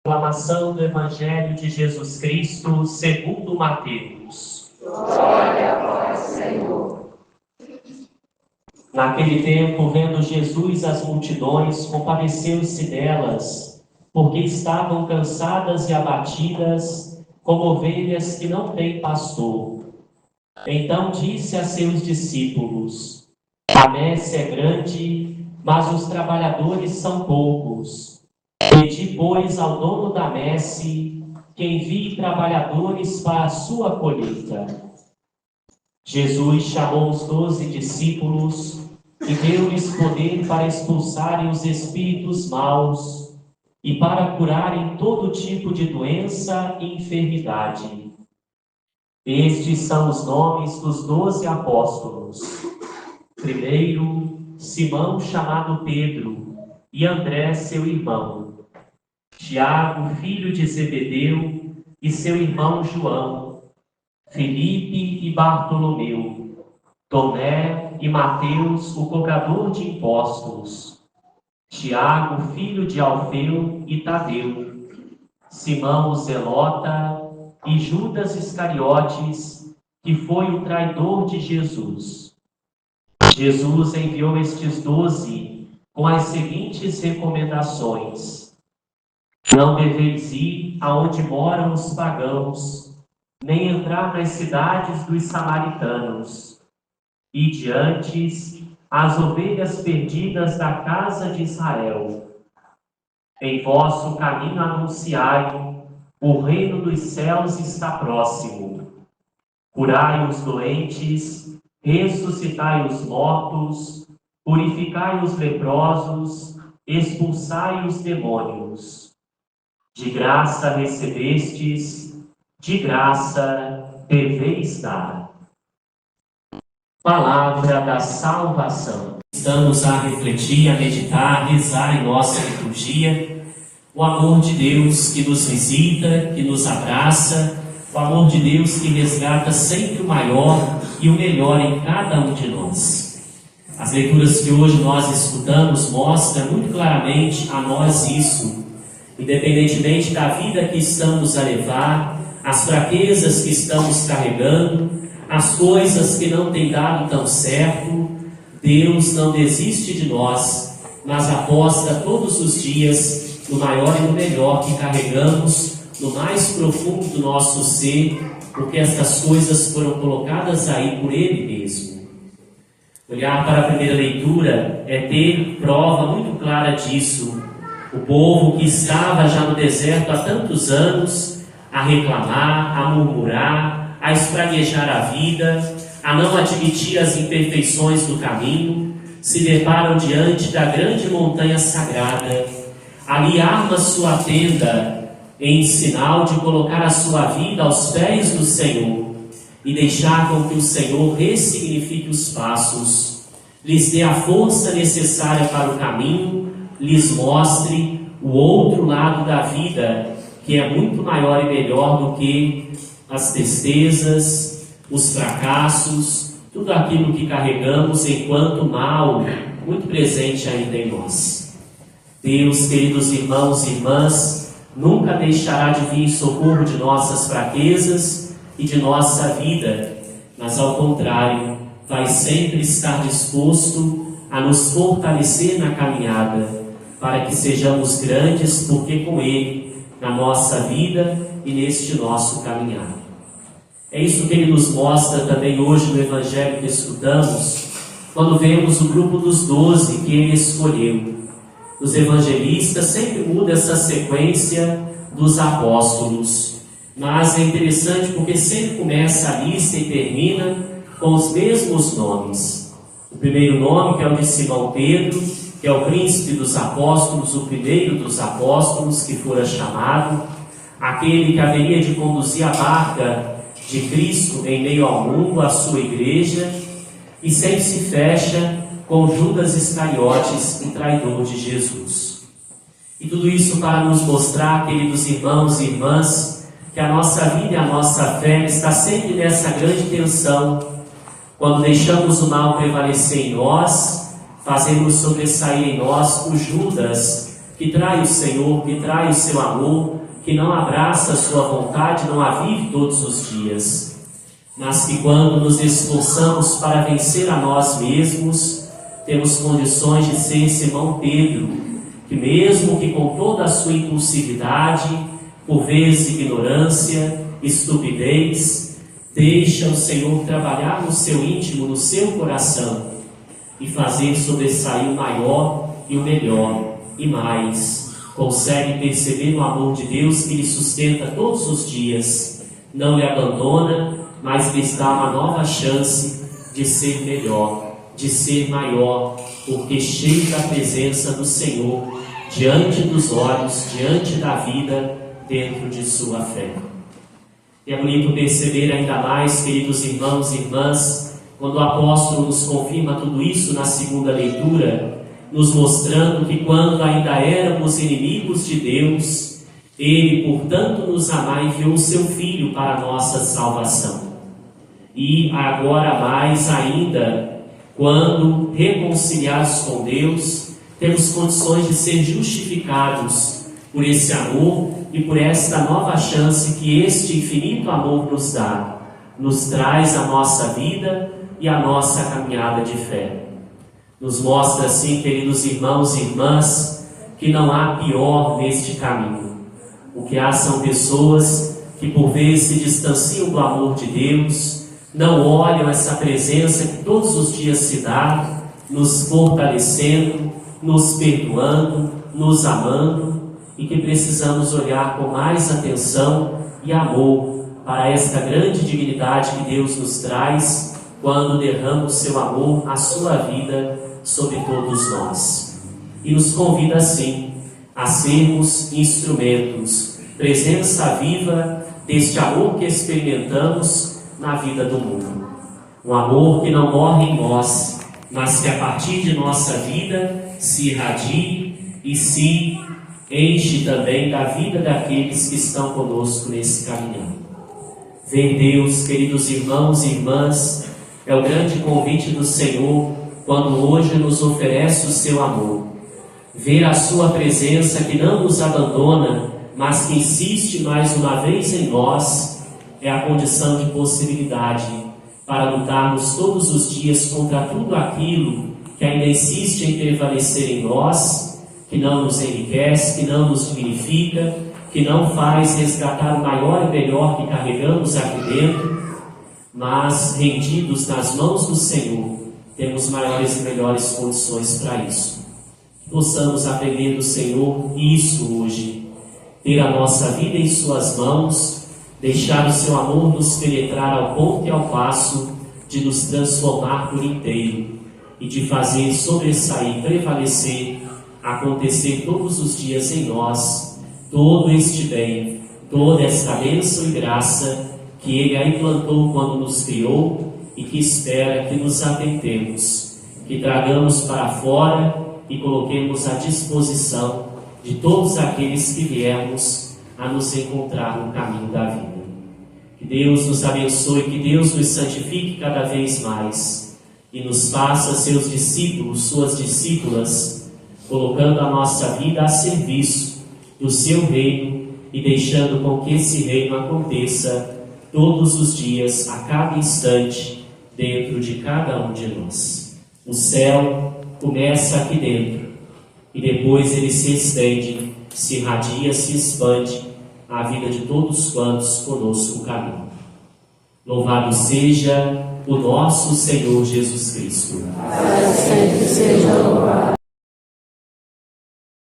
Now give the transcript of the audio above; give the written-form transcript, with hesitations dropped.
Proclamação do Evangelho de Jesus Cristo segundo Mateus. Glória a vós, Senhor. Naquele tempo, vendo Jesus as multidões, compadeceu-se delas, porque estavam cansadas e abatidas, como ovelhas que não têm pastor. Então disse a seus discípulos: A messe é grande, mas os trabalhadores são poucos. Pedi, pois, ao dono da messe que envie trabalhadores para a sua colheita. Jesus chamou os 12 discípulos e deu-lhes poder para expulsarem os espíritos maus e para curarem todo tipo de doença e enfermidade. Estes são os nomes dos 12 apóstolos. Primeiro, Simão, chamado Pedro, e André, seu irmão. Tiago, filho de Zebedeu, e seu irmão João. Filipe e Bartolomeu. Tomé e Mateus, o cobrador de impostos. Tiago, filho de Alfeu, e Tadeu. Simão, o zelota, e Judas Iscariotes, que foi o traidor de Jesus. Jesus enviou estes 12 com as seguintes recomendações: Não deveis ir aonde moram os pagãos, nem entrar nas cidades dos samaritanos. Ide antes as ovelhas perdidas da casa de Israel. Em vosso caminho anunciai: o reino dos céus está próximo. Curai os doentes, ressuscitai os mortos, purificai os leprosos, expulsai os demônios. De graça recebestes, de graça deveis dar. Palavra da salvação. Estamos a refletir, a meditar, a rezar em nossa liturgia o amor de Deus que nos visita, que nos abraça, o amor de Deus que resgata sempre o maior e o melhor em cada um de nós. As leituras que hoje nós escutamos mostram muito claramente a nós isso. Independentemente da vida que estamos a levar, as fraquezas que estamos carregando, as coisas que não têm dado tão certo, Deus não desiste de nós, mas aposta todos os dias no maior e no melhor que carregamos, no mais profundo do nosso ser, porque estas coisas foram colocadas aí por Ele mesmo. Olhar para a primeira leitura é ter prova muito clara disso. O povo que estava já no deserto há tantos anos, a reclamar, a murmurar, a espraguejar a vida, a não admitir as imperfeições do caminho, se deparam diante da grande montanha sagrada. Ali arma sua tenda em sinal de colocar a sua vida aos pés do Senhor e deixar com que o Senhor ressignifique os passos, lhes dê a força necessária para o caminho, lhes mostre o outro lado da vida, que é muito maior e melhor do que as tristezas, os fracassos, tudo aquilo que carregamos enquanto mal, muito presente ainda em nós. Deus, queridos irmãos e irmãs, nunca deixará de vir em socorro de nossas fraquezas e de nossa vida, mas ao contrário, vai sempre estar disposto a nos fortalecer na caminhada, para que sejamos grandes, porque com Ele, na nossa vida e neste nosso caminhar. É isso que Ele nos mostra também hoje no Evangelho que escutamos, quando vemos o grupo dos 12 que Ele escolheu. Os evangelistas sempre mudam essa sequência dos apóstolos, mas é interessante porque sempre começa a lista e termina com os mesmos nomes. O primeiro nome, que é o de Simão Pedro, que é o príncipe dos apóstolos, o primeiro dos apóstolos que fora chamado, aquele que haveria de conduzir a barca de Cristo em meio ao mundo, a sua igreja, e sempre se fecha com Judas Iscariotes, o traidor de Jesus. E tudo isso para nos mostrar, queridos irmãos e irmãs, que a nossa vida e a nossa fé está sempre nessa grande tensão. Quando deixamos o mal prevalecer em nós, fazemos sobressair em nós o Judas que trai o Senhor, que trai o seu amor, que não abraça a sua vontade, não a vive todos os dias, mas que quando nos esforçamos para vencer a nós mesmos, temos condições de ser Simão Pedro, que mesmo que com toda a sua impulsividade, por vezes ignorância, estupidez, deixa o Senhor trabalhar no seu íntimo, no seu coração, e fazer sobressair o maior e o melhor, e mais, consegue perceber o amor de Deus que lhe sustenta todos os dias, não lhe abandona, mas lhe dá uma nova chance de ser melhor, de ser maior, porque cheio da presença do Senhor, diante dos olhos, diante da vida, dentro de sua fé. E é bonito perceber ainda mais, queridos irmãos e irmãs, quando o apóstolo nos confirma tudo isso na segunda leitura, nos mostrando que quando ainda éramos inimigos de Deus, Ele, por tanto nos amar, enviou o seu Filho para a nossa salvação. E agora mais ainda, quando reconciliados com Deus, temos condições de ser justificados por esse amor e por esta nova chance que este infinito amor nos dá, nos traz a nossa vida e a nossa caminhada de fé. Nos mostra assim, queridos irmãos e irmãs, que não há pior neste caminho. O que há são pessoas que por vezes se distanciam do amor de Deus, não olham essa presença que todos os dias se dá, nos fortalecendo, nos perdoando, nos amando, e que precisamos olhar com mais atenção e amor para esta grande dignidade que Deus nos traz quando derrama o seu amor, a sua vida sobre todos nós. E nos convida assim a sermos instrumentos, presença viva deste amor que experimentamos na vida do mundo. Um amor que não morre em nós, mas que a partir de nossa vida se irradie e se enche também da vida daqueles que estão conosco nesse caminho. Ver Deus, queridos irmãos e irmãs, é o grande convite do Senhor quando hoje nos oferece o seu amor. Ver a sua presença que não nos abandona, mas que insiste mais uma vez em nós, é a condição de possibilidade para lutarmos todos os dias contra tudo aquilo que ainda insiste em prevalecer em nós, que não nos enriquece, que não nos dignifica, que não faz resgatar o maior e melhor que carregamos aqui dentro, mas rendidos nas mãos do Senhor, temos maiores e melhores condições para isso. Possamos aprender do Senhor isso hoje, ter a nossa vida em suas mãos, deixar o seu amor nos penetrar ao ponto e ao passo de nos transformar por inteiro e de fazer sobressair, prevalecer, acontecer todos os dias em nós todo este bem, toda esta bênção e graça que Ele aí plantou quando nos criou e que espera que nos atentemos, que tragamos para fora e coloquemos à disposição de todos aqueles que viermos a nos encontrar no caminho da vida. Que Deus nos abençoe, que Deus nos santifique cada vez mais e nos faça seus discípulos, suas discípulas, colocando a nossa vida a serviço do seu reino e deixando com que esse reino aconteça todos os dias, a cada instante, dentro de cada um de nós. O céu começa aqui dentro e depois ele se estende, se irradia, se expande à vida de todos quantos conosco caminham. Louvado seja o nosso Senhor Jesus Cristo. Para sempre seja louvado.